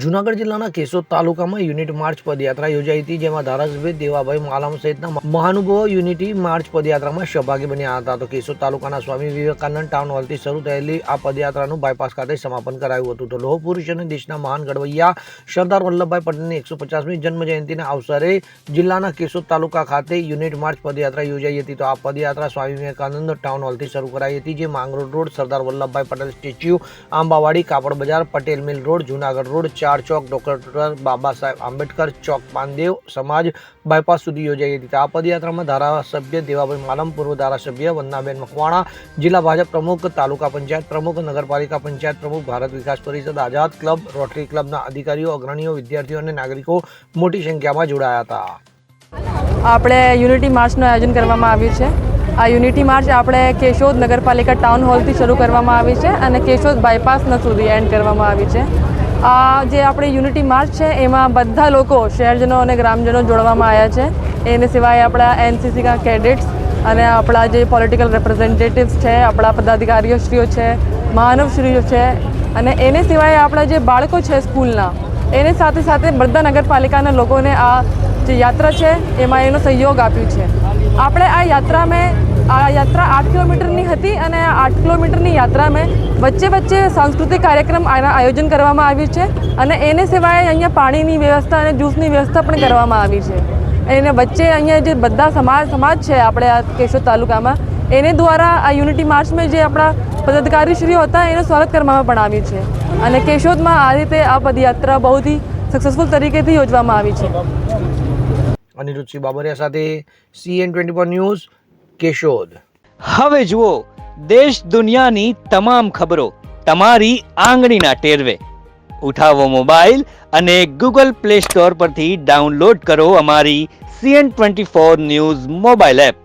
જૂનાગઢ જિલ્લાના કેશોદ તાલુકામાં unit March પદયાત્રા યોજાઈ હતી, જેમાં ધારાસભ્ય દેવાભાઈ માલામ સહિતના મહાનુભાવો યુનિટી માર્ચ પદયાત્રામાં સહભાગી બન્યા હતા. તો કેશોદ તાલુકાના સ્વામી વિવેકાનંદ ટાઉન હોલથી શરૂ થયેલી આ પદયાત્રાનું બાયપાસ ખાતે સમાપન કરાયું હતું. તો લોહ પુરુષ અને દેશના મહાન ઘડવૈયા સરદાર વલ્લભભાઈ પટેલની 150મી જન્મ જયંતિના અવસરે જિલ્લાના કેશોદ તાલુકા ખાતે યુનિટ માર્ચ પદયાત્રા યોજાઈ હતી. તો આ પદયાત્રા સ્વામી વિવેકાનંદ ટાઉન હોલથી શરૂ કરાઈ હતી, જે Mangrol road, Sardar Vallabhbhai Patel statue, Ambawadi, Kapad Bazar, Patel mill road, Junagadh road, 4 chowk, doctor Baba Saheb Ambedkar ચોક, પાનદેવ સમાજ બાયપાસ સુધી યોજાઈ હતી. આ પદયાત્રામાં ધારાસભ્ય દેવાભાઈ માલમ, પૂર્વ ધારાસભ્ય વંદનાબેન મકવાણા, જિલ્લા ભાજપ પ્રમુખ, તાલુકા પંચાયત પ્રમુખ, નગરપાલિકા પંચાયત પ્રમુખ, ભારત વિકાસ પરિષદ, આઝાદ ક્લબ, રોટરી ક્લબના અધિકારીઓ, અગ્રણીઓ, વિદ્યાર્થીઓ અને નાગરિકો મોટી સંખ્યામાં જોડાયા હતા. આપણે યુનિટી માર્ચનું આયોજન કરવામાં આવ્યું છે. આ યુનિટી માર્ચ આપણે કેશોદ નગરપાલિકા ટાઉન હોલથી શરૂ કરવામાં આવી છે અને કેશોદ બાયપાસના સુધી એન્ડ કરવામાં આવી છે. આ જે આપણે યુનિટી માર્ચ છે એમાં બધા લોકો, શહેરજનો અને ગ્રામજનો જોડવામાં આવ્યા છે. એને સિવાય આપણા એનસીસીના કેડેટ્સ અને આપણા જે પોલિટિકલ રિપ્રેઝેન્ટેટિવ્સ છે, આપણા પદાધિકારીઓશ્રીઓ છે, મહાનુભાવશ્રીઓ છે, અને એને સિવાય આપણા જે બાળકો છે સ્કૂલના, એને સાથે સાથે બધા નગરપાલિકાના લોકોને આ જે યાત્રા છે એમાં એનો સહયોગ આપ્યું છે. આપણે આ યાત્રા 8 કિલોમીટરની હતી અને આ 8 કિલોમીટરની યાત્રામાં વચ્ચે સાંસ્કૃતિક કાર્યક્રમ આયોજન કરવામાં આવ્યું છે અને એને સિવાય અહીંયા પાણીની વ્યવસ્થા અને જ્યુસની વ્યવસ્થા પણ કરવામાં આવી છે. એને વચ્ચે અહીંયા જે બધા સમાજ છે આપણે આ કેશોદ તાલુકામાં, એને દ્વારા આ યુનિટી માર્ચમાં જે આપણા પદાધિકારીશ્રીઓ હતા એનું સ્વાગત કરવામાં પણ આવ્યું છે અને કેશોદમાં આ રીતે આ પદયાત્રા બહુ જ સક્સેસફુલ તરીકેથી યોજવામાં આવી છે. અનિરુદ્ધસિંહ બાબરિયા સાથે CN24 ન્યૂઝ, કેશોદ. હવે જુઓ દેશ દુનિયાની તમામ ખબરો તમારી આંગળીના ટેરવે. ઉઠાવો મોબાઈલ અને Google Play Store પરથી ડાઉનલોડ કરો અમારી CN24 ન્યૂઝ મોબાઈલ એપ.